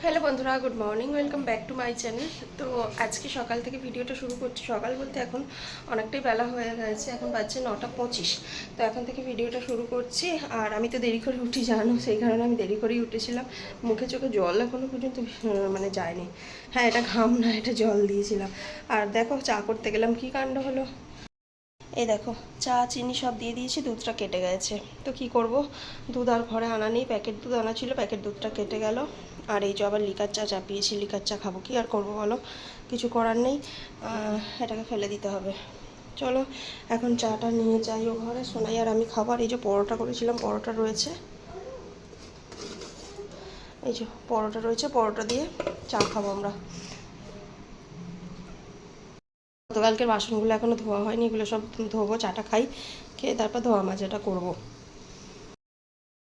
Hello বন্ধুরা, good morning, welcome back to my channel. তো আজকে সকাল থেকে ভিডিওটা শুরু করছি। সকাল বলতে এখন অনেকটাই বেলা হয়ে গেছে, এখন বাজছে 9টা 25। তো এখন থেকে ভিডিওটা শুরু করছি। আর আমি তো দেরি করে উঠি জানো, সেই কারণে আমি দেরি করেই উঠেছিলাম। মুখে চোখে জল এখনও পর্যন্ত মানে যায়নি। হ্যাঁ, এটা ঘাম না, এটা জল দিয়েছিলাম। আর দেখো চা করতে গেলাম, কী কাণ্ড হলো। এই দেখো, চা চিনি সব দিয়ে দিয়েছি, দুধটা কেটে গেছে। তো কি করব, দুধ আর ঘরে আনা নেই, প্যাকেট দুধ আনা ছিল, প্যাকেট দুধটা কেটে গেল। আর এই যে আবার লিকার চা চাপিয়েছি, লিকার চা খাবো, কি আর করবো বলো, কিছু করার নেই। এটাকে ফেলে দিতে হবে। চলো এখন চাটা নিয়ে যাই ও ঘরে, সোনাই আর আমি খাবার। এই যে পরোটা করেছিলাম, পরোটা রয়েছে, এই যে পরোটা রয়েছে, পরোটা দিয়ে চা খাবো আমরা। গতকালকের বাসনগুলো এখনও ধোয়া হয়নি, এগুলো সব ধোবো, চাটা খাই, খেয়ে তারপর ধোয়া মাজাটা করবো।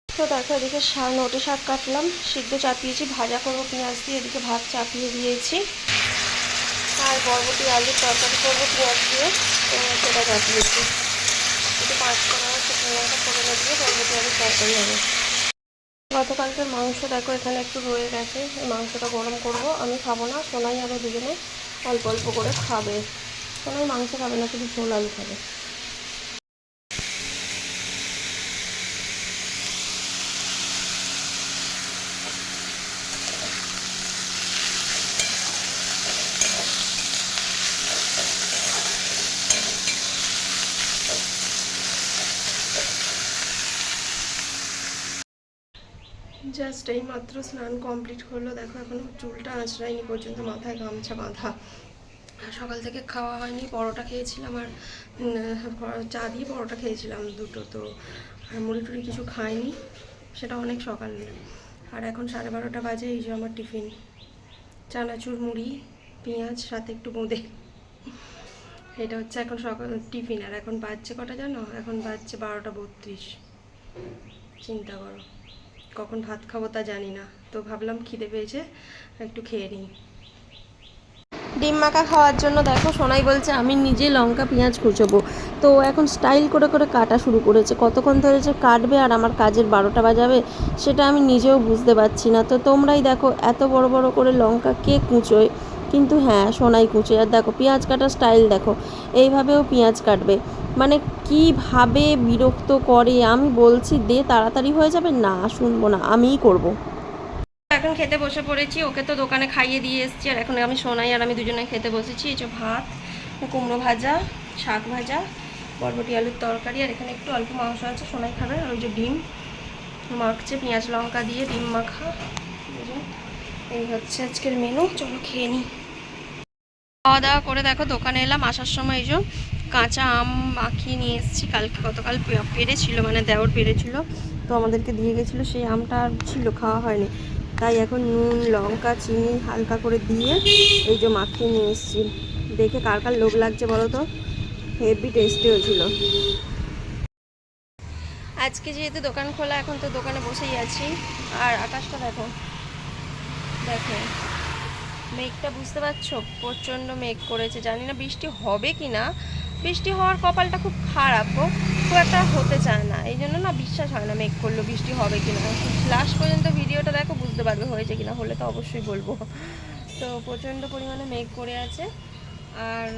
তো দেখো, এদিকে নোটে শাক কাটলাম, সিদ্ধ চাপিয়েছি, ভাজা করবো পেঁয়াজ দিয়ে। এদিকে ভাত চাপিয়ে দিয়েছি, আর বরবটি আলুর তরকারি করবো পেঁয়াজ দিয়ে, তো সেটা চাপিয়েছি। একটু 5 টাকা শুকনো লঙ্কা ফোড়নে দিয়ে বরবটি আলুর তরকারি হবে। গতকালকের মাংস দেখো এখানে একটু রয়ে গেছে, এই মাংসটা গরম করব। আমি খাবো না, সোনাই আরও দুজনে অল্প অল্প করে খাবে। সোনাই মাংস খাবে না, শুধু ঝোল আলু খাবে। জাস্ট এই মাত্র স্নান কমপ্লিট হলো। দেখো এখনো চুলটা আঁচড়াইনি পর্যন্ত, মাথায় গামছা বাঁধা। সকাল থেকে খাওয়া হয়নি, পরোটা খেয়েছিলাম আর চা দিয়ে পরোটা খেয়েছিলাম দুটো। তো আর মুড়ি টুড়ি কিছু খাইনি, সেটা অনেক সকালে। আর এখন 12:30 বাজে। এই যে আমার টিফিন, চানাচুর মুড়ি পেঁয়াজ সাথে একটু বোঁদে, এটা হচ্ছে এখন সকাল টিফিন। আর এখন বাজছে কটা জানো, এখন বাজছে 12টা 32। চিন্তা করো, কখন ভাত খাবো তা জানি না। তো ভাবলাম খিদে পেয়েছে, একটু খেয়ে নিই। ডিম মাখা খাওয়ার জন্য দেখো সোনাই বলছে আমি নিজে লঙ্কা পেঁয়াজ কুচোবো। তো এখন স্টাইল করে করে কাটা শুরু করেছে, কতক্ষণ ধরে যে কাটবে আর আমার কাজের 12টা বাজাবে সেটা আমি নিজেও বুঝতে পারছি না। তো তোমরাই দেখো, এত বড় বড় করে লঙ্কা কে কুচোয়, কিন্তু হ্যাঁ সোনাই কুচোয়। আর দেখো পেঁয়াজ কাটার স্টাইল দেখো, এইভাবেও পেঁয়াজ কাটবে, মানে কীভাবে বিরক্ত করে। আমি বলছি দে তাড়াতাড়ি হয়ে যাবে, না শুনবো না, আমিই করবো। এখন খেতে বসে পড়েছি, ওকে তো দোকানে খাইয়ে দিয়ে এসেছি। আর এখন আমি সোনাই আর আমি দুজনে খেতে বসেছি। এই যে ভাত, কুমড়ো ভাজা, শাক ভাজা, বরবটি আলুর তরকারি, আর এখানে একটু অল্প মাংস আছে, সোনাই খাবে। আর ওই যে ডিম মাখছে পেঁয়াজ লঙ্কা দিয়ে, ডিম মাখা। এই হচ্ছে আজকের মেনু, চলো খেয়ে নিই। খাওয়া দাওয়া করে দেখো দোকানে এলাম, আসার সময় এই যে কাঁচা আম মাখিয়ে নিয়ে এসেছি। গতকাল পেরেছিল, মানে দেওর পেরেছিল, তো আমাদেরকে দিয়ে গেছিলো, সেই আমটা আর ছিল, খাওয়া হয়নি। তাই এখন নুন লঙ্কা চিনি হালকা করে দিয়ে এই যে মাখিয়ে নিয়ে এসেছি। দেখে কার কার লোভ লাগছে বলো তো, হেভি টেস্টি হয়েছিল। আজকে যেহেতু দোকান খোলা, এখন তো দোকানে বসেই আছি। আর আকাশটা দেখো, দেখো মেঘটা, বুঝতে পারছো প্রচণ্ড মেঘ করেছে। জানি না বৃষ্টি হবে কি না, বৃষ্টি হওয়ার কপালটা খুব খারাপ গো, খুব একটা হতে চায় না। এই জন্য না বিশ্বাস হয় না মেঘ করলো বৃষ্টি হবে কি না। লাস্ট পর্যন্ত ভিডিওটা দেখো, বুঝতে পারবে হয়েছে কিনা, হলে তো অবশ্যই বলবো। তো প্রচণ্ড পরিমাণে মেঘ করে আছে। আর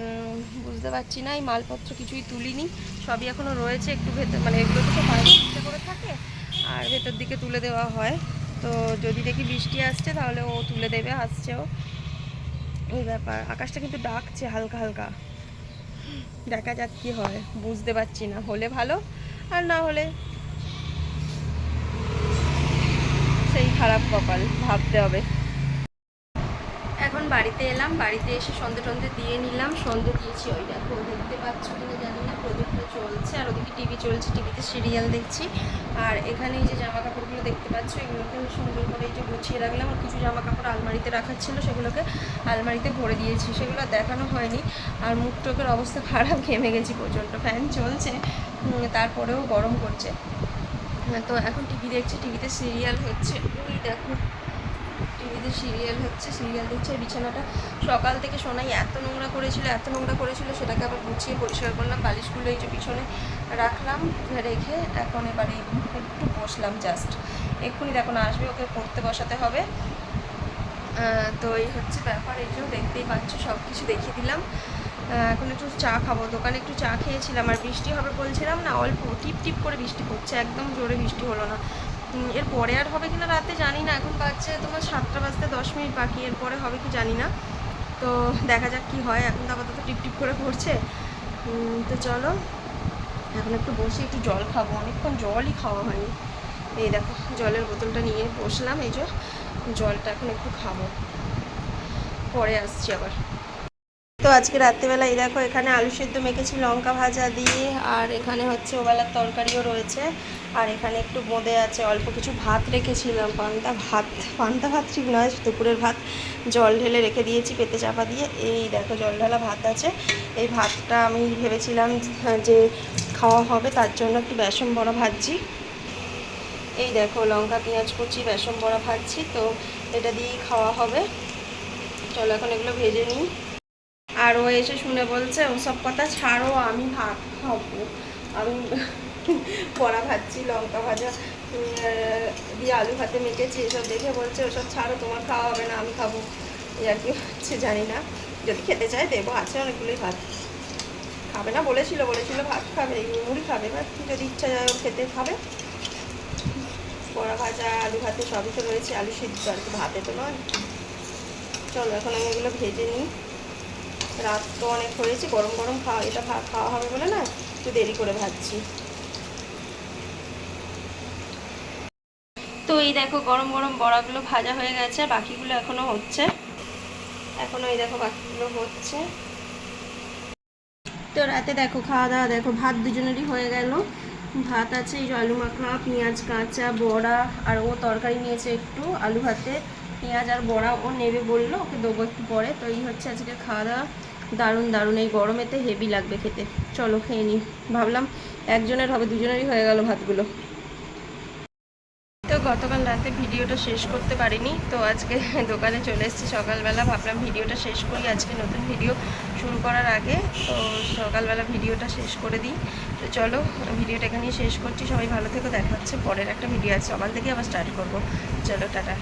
বুঝতে পারছি না, এই মালপত্র কিছুই তুলিনি, সবই এখনও রয়েছে একটু ভেতর, মানে এগুলো তো বাইরে দিকে করে থাকে আর ভেতর দিকে তুলে দেওয়া হয়। তো যদি দেখি বৃষ্টি আসছে তাহলে ও তুলে দেবে, আসছেও, এই ব্যাপার। আকাশটা কিন্তু ডাকছে হালকা হালকা, দেখা যাক কি হয়, বুঝতে পারছি না, হলে ভালো আর না হলে সেই খারাপ কপাল, ভাবতে হবে। এখন বাড়িতে এলাম, বাড়িতে এসে সন্ধে টন্ধে দিয়ে নিলাম, সন্ধে দিয়েছি। ওই দেখো দেখতে পাচ্ছ কিনা জানি না, প্রদীপটা চলছে, আর ওদিকে টিভি চলছে, টিভিতে সিরিয়াল দেখছি। আর এখানে এই যে জামা কাপড়গুলো দেখতে পাচ্ছ, এগুলোকে সুন্দর করে এই যে গুছিয়ে রাখলাম। আর কিছু জামা কাপড় আলমারিতে রাখার ছিল, সেগুলোকে আলমারিতে ভরে দিয়েছি, সেগুলো দেখানো হয়নি। আর মুখ টুকের অবস্থা খারাপ, ঘেমে গেছি প্রচণ্ড, ফ্যান চলছে তারপরেও গরম করছে। তো এখন টিভি দেখছি, টিভিতে সিরিয়াল হচ্ছে, ওই দেখো টিভিতে সিরিয়াল হচ্ছে, সিরিয়াল দেখছে। বিছানাটা সকাল থেকে সোনাই এত নোংরা করেছিল, এত নোংরা করেছিল, সেটাকে আবার গুছিয়ে পরিষ্কার করলাম। বালিশগুলো এই যে পিছনে রাখলাম, রেখে এখন এবারে একটু বসলাম জাস্ট। এক্ষুনি দেখো না আসবে, ওকে পড়তে বসাতে হবে। তো এই হচ্ছে ব্যাপার, এই যে দেখতেই পাচ্ছ সব কিছু দেখিয়ে দিলাম। এখন একটু চা খাবো, দোকানে একটু চা খেয়েছিলাম। আর বৃষ্টি হবে বলছিলাম না, অল্প টিপ টিপ করে বৃষ্টি পড়ছে, একদম জোরে বৃষ্টি হলো না। এর পরে আর হবে কিনা রাতে জানি না, এখন বাজছে তোমার 7টা বাজতে 10 মিনিট বাকি, এরপরে হবে কি জানি না। তো দেখা যাক কি হয়, এখন তো আপাতত টিপ টিপ করে পড়ছে। তো চলো এখন একটু বসে একটু জল খাবো, অনেকক্ষণ জলই খাওয়া হয়নি। এই দেখো জলের বোতলটা নিয়ে বসলাম, এই যে জলটা এখন একটু খাবো, পরে আসছি আবার। তো আজকে রাত্রিবেলা এই দেখো এখানে আলু সেদ্ধ মেখেছি লঙ্কা ভাজা দিয়ে, আর এখানে হচ্ছে ওবেলার তরকারিও রয়েছে, আর এখানে একটু বোঁদে আছে, অল্প কিছু ভাত রেখেছিলাম, পান্তা ভাত ঠিক নয়, দুপুরের ভাত জল ঢেলে রেখে দিয়েছি পেতে চাপা দিয়ে। এই দেখো জল ঢালা ভাত আছে, এই ভাতটা আমি ভেবেছিলাম যে খাওয়া হবে, তার জন্য একটু বেসন বড়া ভাজছি। এই দেখো লঙ্কা পেঁয়াজ কুচি বেসন বড়া ভাজছি, তো এটা দিয়েই খাওয়া হবে। চলো এখন এগুলো ভেজে নিই। আর ও এসে শুনে বলছে ওসব কথা ছাড়ো, আমি ভাত খাবো। আমি বড়া ভাজছি, লঙ্কা ভাজা দিয়ে আলু ভাতে মেখেছি, এসব দেখে বলছে ওসব ছাড়ো, তোমার খাওয়া হবে না, আমি খাবো। এই আর কি হচ্ছে জানি না, যদি খেতে চায় দেবো, আছে অনেকগুলোই ভাত। খাবে না বলেছিল ভাত খাবে, মুড়ি খাবে, বা যদি ইচ্ছা যায় ও খেতে খাবে। বড়া ভাজা আলু ভাতে সবই তো রয়েছে, আলু সিদ্ধ আর কি, ভাতে তো নয়। চলো এখন আমি এগুলো ভেজে নিই, রাত তো অনেক হয়েছে, গরম গরম এটা খাওয়া হবে বলে না একটু দেরি করে ভাজছি। তো এই দেখো গরম গরম বড়াগুলো ভাজা হয়ে গেছে, বাকিগুলো এখনো হচ্ছে, এই দেখো বাকিগুলো হচ্ছে। তো রাতে দেখো খাওয়া দাওয়া, দেখো ভাত দুজনেরই হয়ে গেল। ভাত আছে এই যে আলু মাখা, পেঁয়াজ কাঁচা, বড়া, আর ও তরকারি নিয়েছে একটু আলু ভাতে পেঁয়াজ আর বড়া, ও নেবে বললো, ওকে দেবো একটু পরে। তো এই হচ্ছে আজকে খাওয়া দাওয়া, দারুণ দারুণ, এই গরমেতে হেভি লাগবে খেতে। চলো খেয়ে নিই, ভাবলাম একজনের হবে, দুজনেরই হয়ে গেল ভাতগুলো। তো গতকাল রাতে ভিডিওটা শেষ করতে পারিনি, তো আজকে দোকানে চলে এসেছি সকালবেলা, ভাবলাম ভিডিওটা শেষ করি আজকে নতুন ভিডিও শুরু করার আগে। তো সকালবেলা ভিডিওটা শেষ করে দিই। তো চলো ভিডিওটা এখানেই শেষ করছি, সবাই ভালো থেকো, দেখা হচ্ছে পরের একটা ভিডিও আছে, সকাল থেকে আবার স্টার্ট করবো। চলো টাটা।